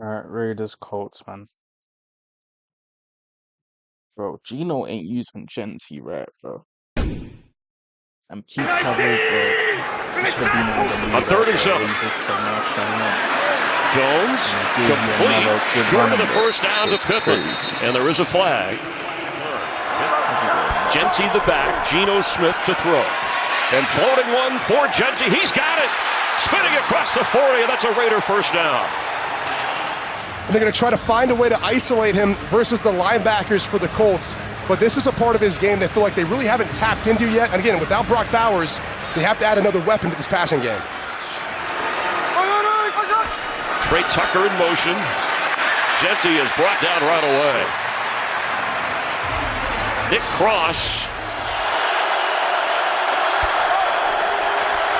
Alright, Raiders Colts, man. Bro, Gino ain't using Genty right, bro. And peak coverage, bro. This should be more than On 3rd and 7. Jones, complete, short of the first down to Pittman. And there is a flag. Genty the back, Geno Smith to throw. And floating one for Genty, he's got it! Spinning across the 40, and that's a Raider first down. And they're going to try to find a way to isolate him versus the linebackers for the Colts. But this is a part of his game they feel like they really haven't tapped into yet. And again, without Brock Bowers, they have to add another weapon to this passing game. Trey Tucker in motion. Genty is brought down right away. Nick Cross.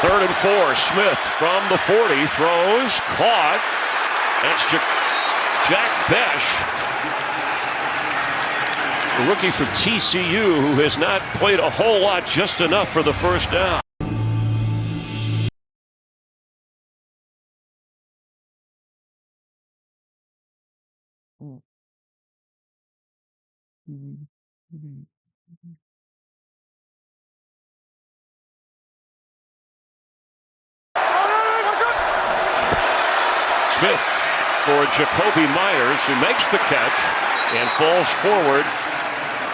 3rd and 4. Smith from the 40 throws. Caught. That's Jack Besh, the rookie from TCU, who has not played a whole lot, just enough for the first down. Smith for Jacoby Myers, who makes the catch and falls forward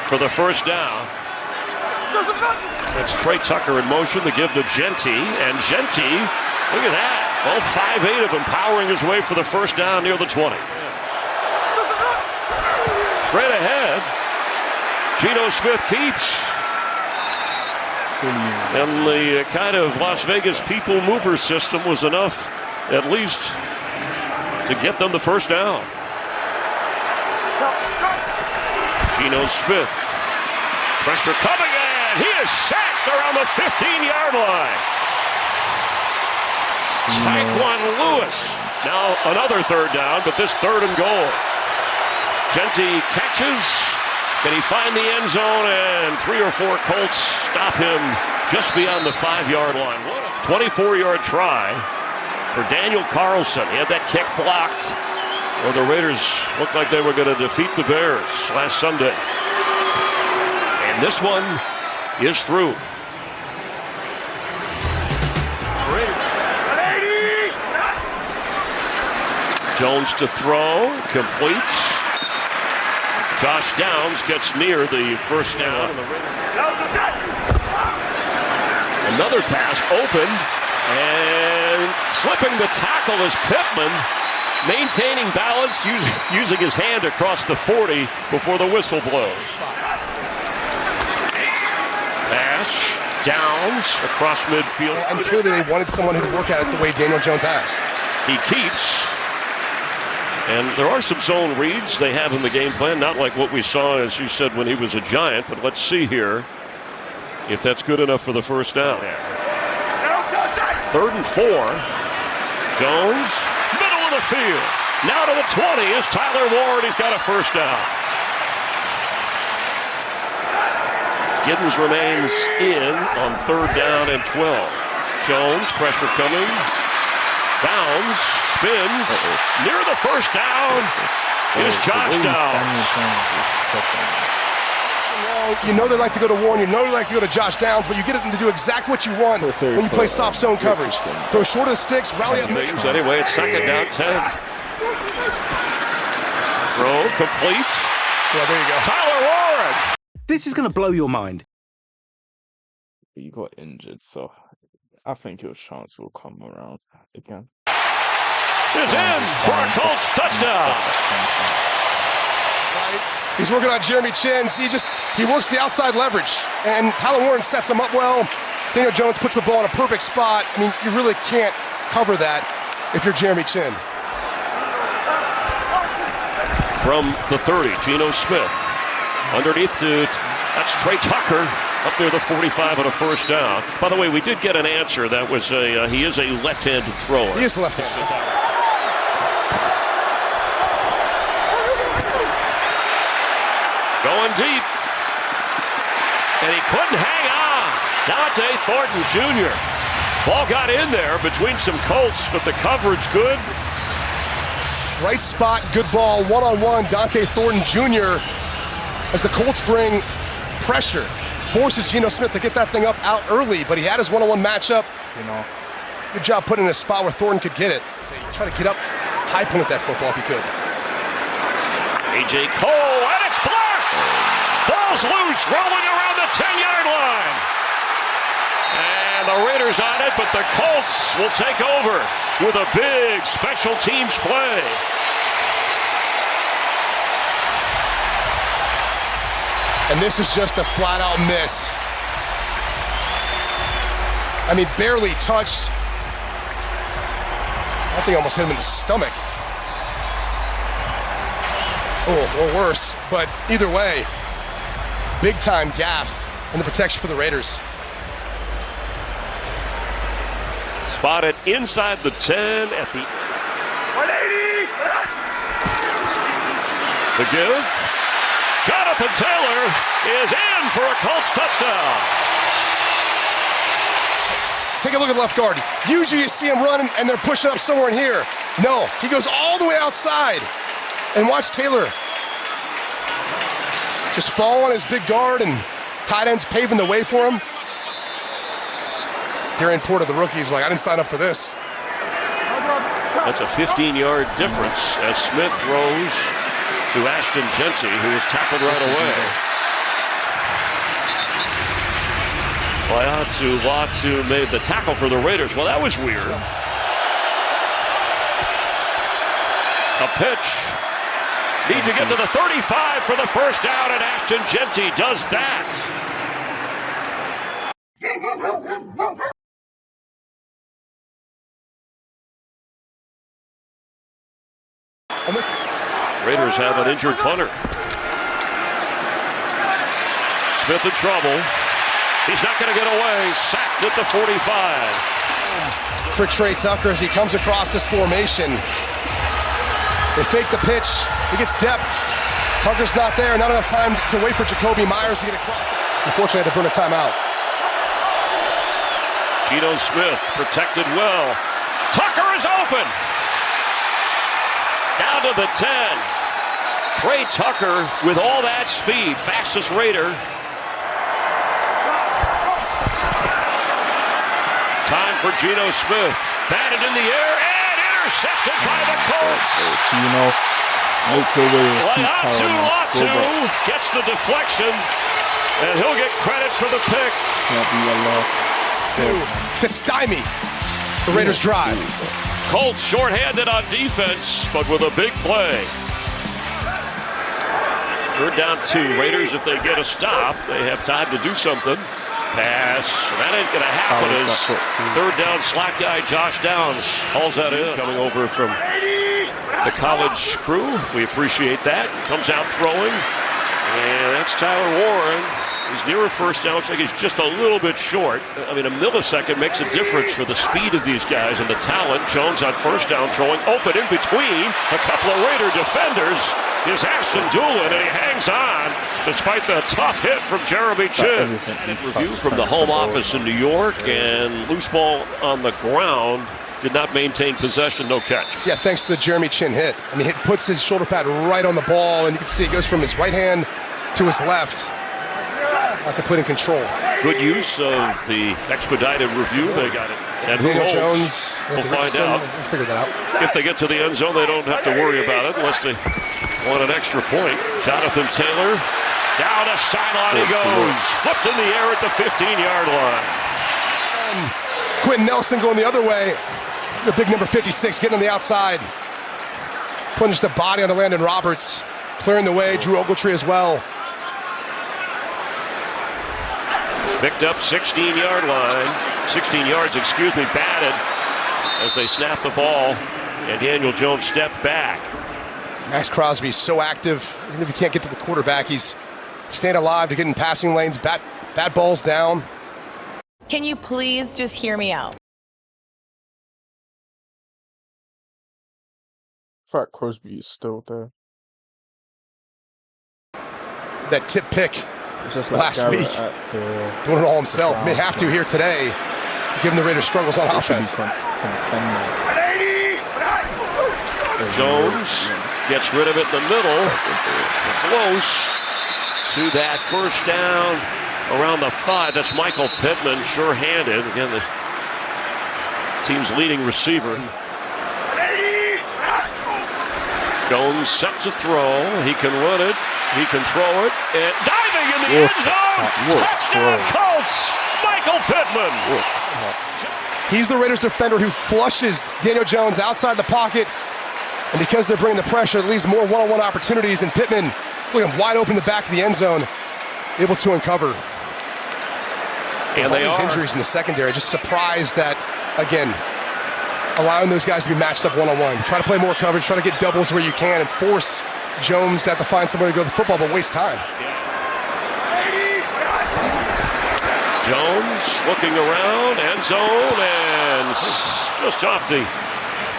for the first down. It's Trey Tucker in motion to give to Genty, and Genty, look at that, all 5'8" of him powering his way for the first down near the 20. Straight ahead, Geno Smith keeps. And the kind of Las Vegas people mover system was enough, at least, to get them the first down. Geno Smith. Pressure coming in. He is sacked around the 15-yard line. Tyquan Lewis. Now another third down, but this 3rd and goal. Genty catches. Can he find the end zone? And 3 or 4 Colts stop him just beyond the 5-yard line. 24-yard try for Daniel Carlson. He had that kick blocked, or the Raiders looked like they were going to defeat the Bears last Sunday. And this one is through. Jones to throw, completes. Josh Downs gets near the first down. Another pass open. And slipping the tackle is Pittman, maintaining balance, using his hand across the 40 before the whistle blows. Pass, Downs across midfield. And clearly they wanted someone who could work at it the way Daniel Jones has. He keeps. And there are some zone reads they have in the game plan, not like what we saw, as you said, when he was a Giant. But let's see here if that's good enough for the first down. 3rd and 4. Jones, middle of the field. Now to the 20 is Tyler Ward. He's got a first down. Giddens remains in on 3rd down and 12. Jones, pressure coming. Bounds, spins. Near the first down is Josh Downs. You know they like to go to Warren, you know they like to go to Josh Downs, but you get them to do exactly what you want when you play soft zone coverage. Throw short of the sticks, rally up. Anyway, it's 2nd down 10. Throw complete. Yeah, there you go. Tyler Warren. This is going to blow your mind. He got injured, so I think his chance will come around again. Is in for a Colts touchdown. He's working on Jeremy Chin. He works the outside leverage, and Tyler Warren sets him up well. Daniel Jones puts the ball in a perfect spot. I mean, you really can't cover that if you're Jeremy Chin. From the 30, Geno Smith. Underneath that's Trey Tucker up near the 45 on a first down. By the way, we did get an answer. That was he is a left-handed thrower. He is left-handed. Going deep. And he couldn't hang on. Dante Thornton Jr. Ball got in there between some Colts, but the coverage good. Right spot, good ball, one-on-one, Dante Thornton Jr. as the Colts bring pressure. Forces Geno Smith to get that thing up out early, but he had his one-on-one matchup. Good job putting in a spot where Thornton could get it. Try to get up high point with that football if he could. A.J. Cole, and it's blocked! Ball's loose, rolling around the 10-yard line. And the Raiders on it, but the Colts will take over with a big special teams play. And this is just a flat-out miss. I mean, barely touched. I think almost hit him in the stomach. Or worse, but either way, big-time gaffe in the protection for the Raiders. Spotted inside the 10 at the 180. The give. Jonathan Taylor is in for a Colts touchdown. Take a look at left guard. Usually you see him running and they're pushing up somewhere in here. No, he goes all the way outside. And watch Taylor just fall on his big guard, and tight ends paving the way for him. Darian Porter, the rookie, is like, I didn't sign up for this. That's a 15-yard difference as Smith throws to Ashton Jeanty, who was tackled right away. Latu made the tackle for the Raiders. Well, that was weird. A pitch. Need to get to the 35 for the first down, and Ashton Jeanty does that. Raiders have an injured punter. Smith in trouble. He's not going to get away. Sacked at the 45. For Trey Tucker as he comes across this formation. They fake the pitch. He gets depth. Tucker's not there. Not enough time to wait for Jacoby Myers to get across. Unfortunately, they had to burn a timeout. Geno Smith protected well. Tucker is open. Down to the 10. Trey Tucker with all that speed. Fastest Raider. Time for Geno Smith. Batted in the air and intercepted by the Colts. Latu gets the deflection, and he'll get credit for the pick. To stymie the Raiders' drive. Colts shorthanded on defense, but with a big play. Third down 2. Raiders, if they get a stop, they have time to do something. Pass. That ain't going to happen as third down slack guy Josh Downs hauls that in. Coming over from the college crew. We appreciate that. Comes out throwing. And that's Tyler Warren. He's near a first down. Looks like he's just a little bit short. I mean, a millisecond makes a difference for the speed of these guys and the talent. Jones on first down throwing. Open in between a couple of Raider defenders is Ashton Doolin, and he hangs on despite the tough hit from Jeremy Chin. Review from the home office in New York, and loose ball on the ground. Did not maintain possession, no catch. Yeah, thanks to the Jeremy Chin hit. I mean, it puts his shoulder pad right on the ball, and you can see it goes from his right hand to his left. Not completing control. Good use of the expedited review. They got it. And Daniel Jones. We'll find out. We'll figure that out. If they get to the end zone, they don't have to worry about it unless they want an extra point. Jonathan Taylor. Down a sideline he goes. Flipped in the air at the 15-yard line. Quentin Nelson going the other way. The big number 56 getting on the outside. Putting just a body on the Landon Roberts. Clearing the way. Drew Ogletree as well. Picked up 16-yard line. 16 yards, batted as they snap the ball. And Daniel Jones stepped back. Max Crosby so active. Even if he can't get to the quarterback, he's staying alive to get in passing lanes. Bat balls down. Can you please just hear me out? I thought Crosby is still there. That tip pick Just like last week. Doing it all himself. May have to here today, given the Raiders' struggles on offense. Jones gets rid of it in the middle. Close to that first down around the 5. That's Michael Pittman, sure-handed. Again, the team's leading receiver. Jones set to throw. He can run it. He can throw it. And diving in the end zone. Touchdown Colts. Michael Pittman. He's the Raiders defender who flushes Daniel Jones outside the pocket. And because they're bringing the pressure, it leaves more one-on-one opportunities. And Pittman, look at him wide open in the back of the end zone, able to uncover. And they these are injuries in the secondary. Just surprised that, again, allowing those guys to be matched up one-on-one. Try to play more coverage, try to get doubles where you can, and force Jones to have to find somewhere to go to the football, but waste time. Jones looking around, end zone, and just off the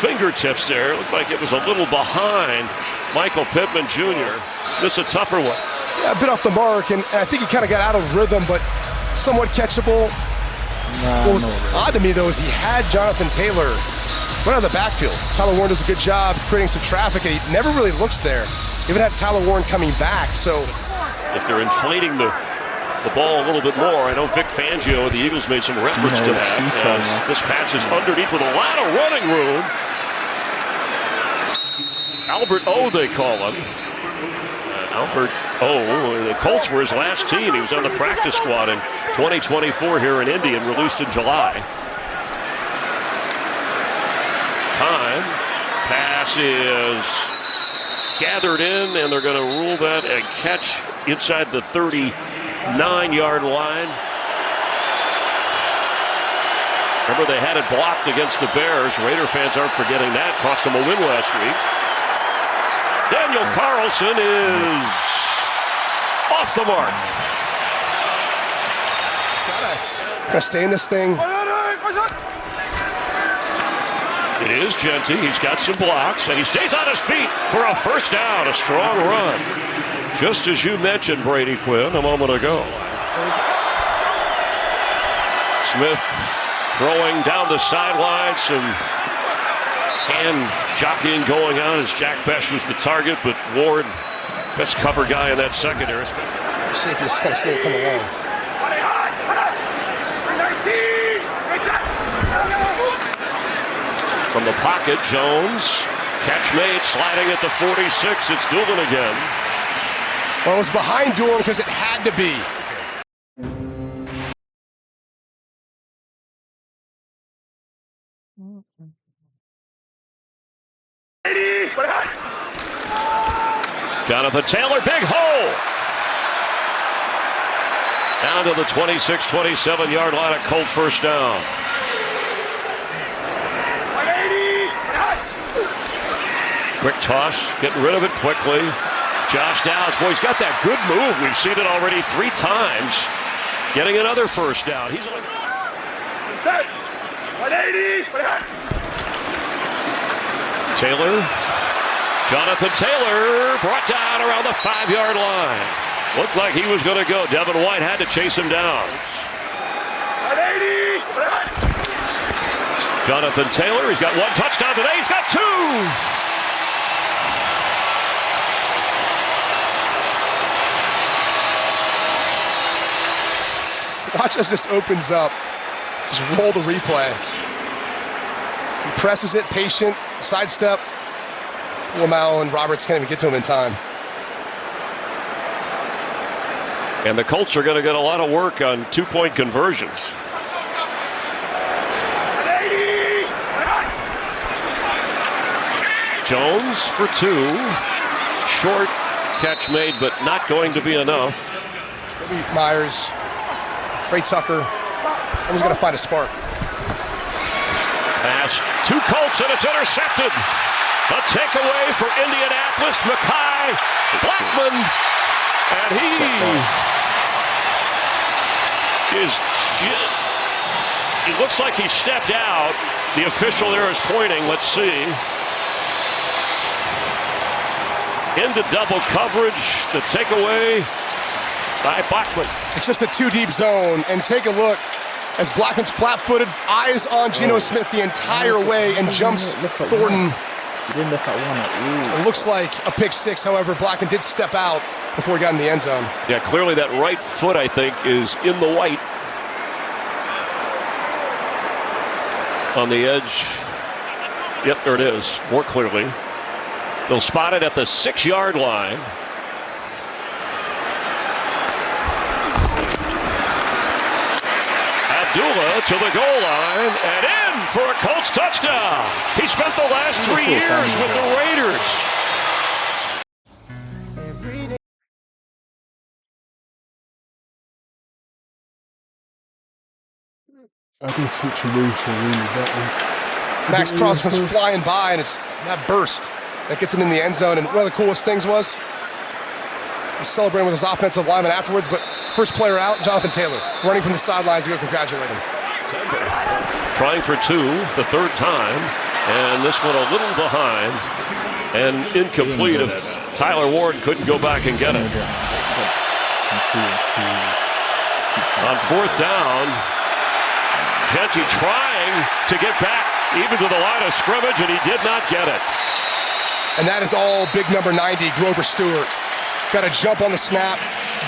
fingertips there. It looked like it was a little behind Michael Pittman Jr. This is a tougher one. Yeah, a bit off the mark, and I think he kind of got out of rhythm, but somewhat catchable. What was odd to me, though, is he had Jonathan Taylor right out of the backfield. Tyler Warren does a good job creating some traffic, and he never really looks there. Even had Tyler Warren coming back, so... If they're inflating the ball a little bit more, I know Vic Fangio of the Eagles made some reference to that. As this pass is underneath with a lot of running room. Albert O, they call him. Albert O, the Colts were his last team. He was on the practice squad in 2024 here in Indy and released in July. Time. Pass is gathered in, and they're going to rule that a catch inside the 39-yard line. Remember, they had it blocked against the Bears. Raider fans aren't forgetting that. Cost them a win last week. Daniel Carlson is off the mark. Gotta stay in this thing. It is Genty. He's got some blocks, and he stays on his feet for a first down. A strong run. Just as you mentioned, Brady Quinn, a moment ago. Smith throwing down the sideline. Some hand jockeying going on as Jack Bech was the target, but Ward, best cover guy in that secondary. Safety just kind of see it come along. From the pocket, Jones, catch made, sliding at the 46. It's Doolan again. Well, it was behind Doolan because it had to be. Jonathan Taylor, big hole. Down to the 26, 27-yard line, a Colt first down. Quick toss, getting rid of it quickly. Josh Downs, boy, he's got that good move. We've seen it already 3 times. Getting another first down. He's like... Taylor. Jonathan Taylor brought down around the 5-yard line. Looked like he was going to go. Devin White had to chase him down. Jonathan Taylor, he's got 1 touchdown today. He's got 2. Watch as this opens up. Just roll the replay. He presses it, patient, sidestep. Lamau and Roberts can't even get to him in time. And the Colts are going to get a lot of work on 2-point conversions. Jones for 2. Short catch made, but not going to be enough. Myers, Trey Tucker. Someone's going to find a spark. Pass to Colts, and it's intercepted. A takeaway for Indianapolis. Mekhi Blackman. And he is... It looks like he stepped out. The official there is pointing. Let's see. Into double coverage. The takeaway by Blackman. It's just a 2-deep zone. And take a look as Blackman's flat-footed, eyes on Geno Smith the entire way, and jumps Thornton He didn't look at one. It looks like a pick six. However, Blackman did step out before he got in the end zone. Yeah, clearly that right foot, I think, is in the white. On the edge. Yep, there it is, more clearly. They'll spot it at the 6-yard line. Abdullah to the goal line and in for a Colts touchdown. He spent the last 3 years with the Raiders. At this situation, really, that Max Crosby's flying by, and it's that burst that gets him in the end zone. And one of the coolest things was he's celebrating with his offensive lineman afterwards, but first player out, Jonathan Taylor, running from the sidelines to go congratulate him. Trying for two, the third time, and this one a little behind and incomplete. Tyler Ward couldn't go back and get it. On fourth down, Genty trying to get back even to the line of scrimmage, and he did not get it. And that is all big number 90, Grover Stewart. Got a jump on the snap,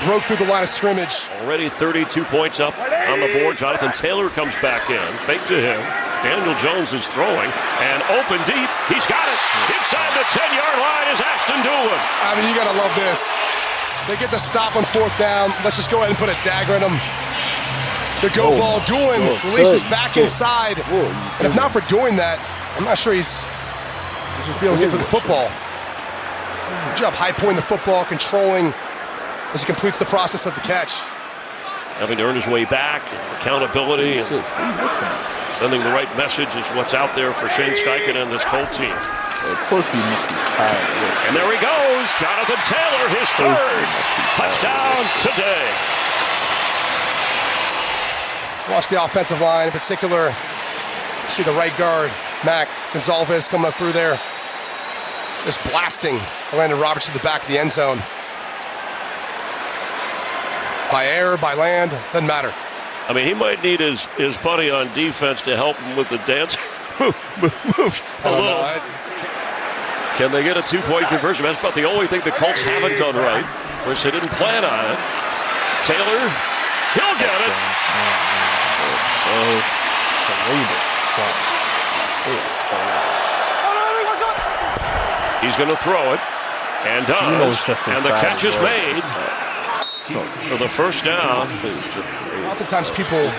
broke through the line of scrimmage. Already 32 points up on the board. Jonathan Taylor comes back in. Fake to him. Daniel Jones is throwing. And open deep. He's got it. Inside the 10-yard line is Ashton Doolin. I mean, you got to love this. They get the stop on fourth down. Let's just go ahead and put a dagger in them. The go ball. Doolin releases back inside. And if not for doing that, I'm not sure he's be able to get to the football. Good job high pointing the football, controlling as he completes the process of the catch. Having to earn his way back, accountability, and sending the right message is what's out there for Shane Steichen and this Colt team. Of course he must be tired. And there he goes, Jonathan Taylor, his third touchdown today. Watch the offensive line in particular. See the right guard, Mac Gonzalez, coming up through there. Just blasting Landon Roberts to the back of the end zone. By air, by land, doesn't matter. I mean, he might need his buddy on defense to help him with the dance. Move a little. Can they get a two-point conversion? That's about the only thing the Colts haven't done right. Of course, they didn't plan on it. Taylor, he'll get it. He's going to throw it, and does, and the catch is made for the first down. Oftentimes people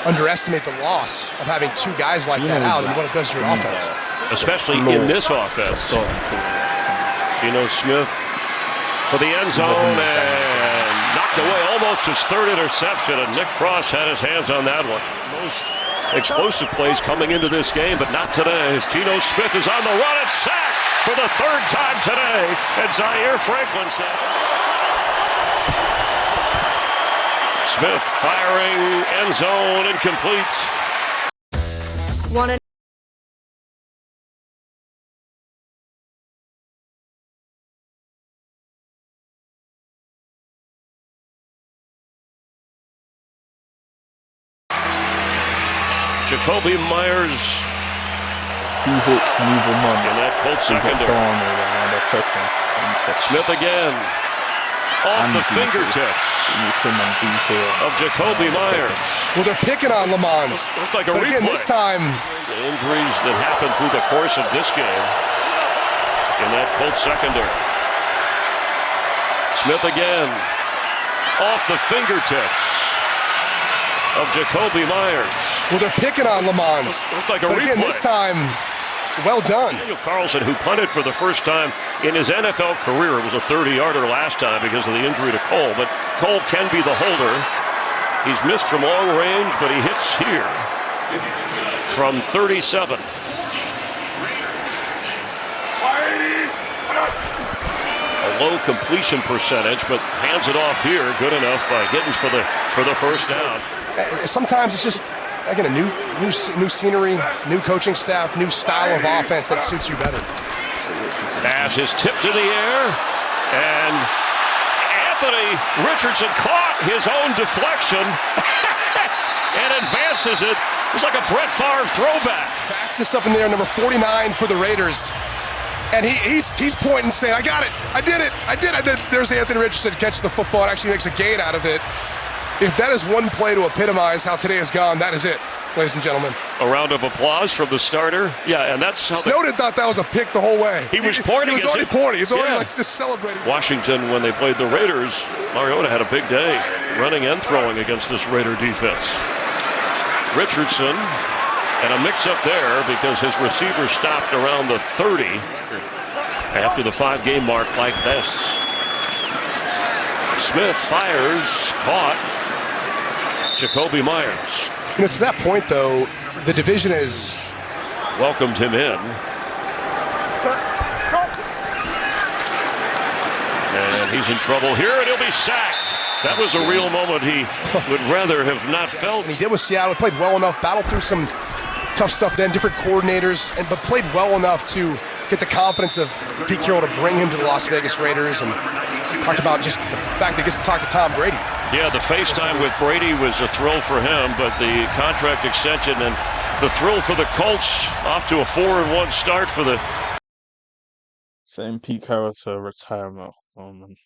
underestimate the loss of having two guys like that out and what it does to your offense. Especially in this offense. Geno Smith for the end zone and knocked away almost his third interception, and Nick Cross had his hands on that one. Most explosive plays coming into this game, but not today. As Geno Smith is on the run and sacked for the third time today, and Zaire Franklin said. Smith firing, end zone, incomplete. Jacoby Myers. Seahawks move him on. In that Colts secondary. Smith again. Off the fingertips of Jacoby Myers. Well, they're picking on Lamons. Looks like a but again, replay. this time, The injuries that happened through the course of this game in that Colts secondary. Smith again. Off the fingertips of Jacoby Myers. well, they're picking on Lamons. Looks like a But replay. again, this time, well done. Daniel Carlson, who punted for the first time in his NFL career. It was a 30-yarder last time because of the injury to Cole, but Cole can be the holder. He's missed from long range, but he hits here from 37. A low completion percentage, but hands it off here. Good enough by Gittens for the first down. Sometimes it's just, again, a new scenery, new coaching staff, new style of offense that suits you better. Pass is tipped in the air, and Anthony Richardson caught his own deflection and advances it. It's like a Brett Favre throwback. Backs this up in there, number 49 for the Raiders. And he's pointing, saying, I got it. I did it. I did it. There's Anthony Richardson catches the football and actually makes a gain out of it. If that is one play to epitomize how today has gone, that is it, ladies and gentlemen. A round of applause from the starter. Yeah, and that's how Snowden thought that was a pick the whole way. He was pointing. He was already pointing. He was already like just celebrating. Washington, when they played the Raiders, Mariota had a big day, running and throwing against this Raider defense. Richardson, and a mix-up there because his receiver stopped around the 30 after the 5-game mark like this. Smith fires, caught. Jacoby Myers. You know, to that point, though, the division is welcomed him in. And he's in trouble here, and he'll be sacked. That was a real moment he would rather have not felt. And he did with Seattle. He played well enough, battled through some tough stuff then, different coordinators, but played well enough to get the confidence of Pete Carroll to bring him to the Las Vegas Raiders, and talked about just the fact that he gets to talk to Tom Brady. Yeah, the FaceTime with Brady was a thrill for him, but the contract extension and the thrill for the Colts, off to a 4-1 start for the... Same Pete Carroll to retirement moment.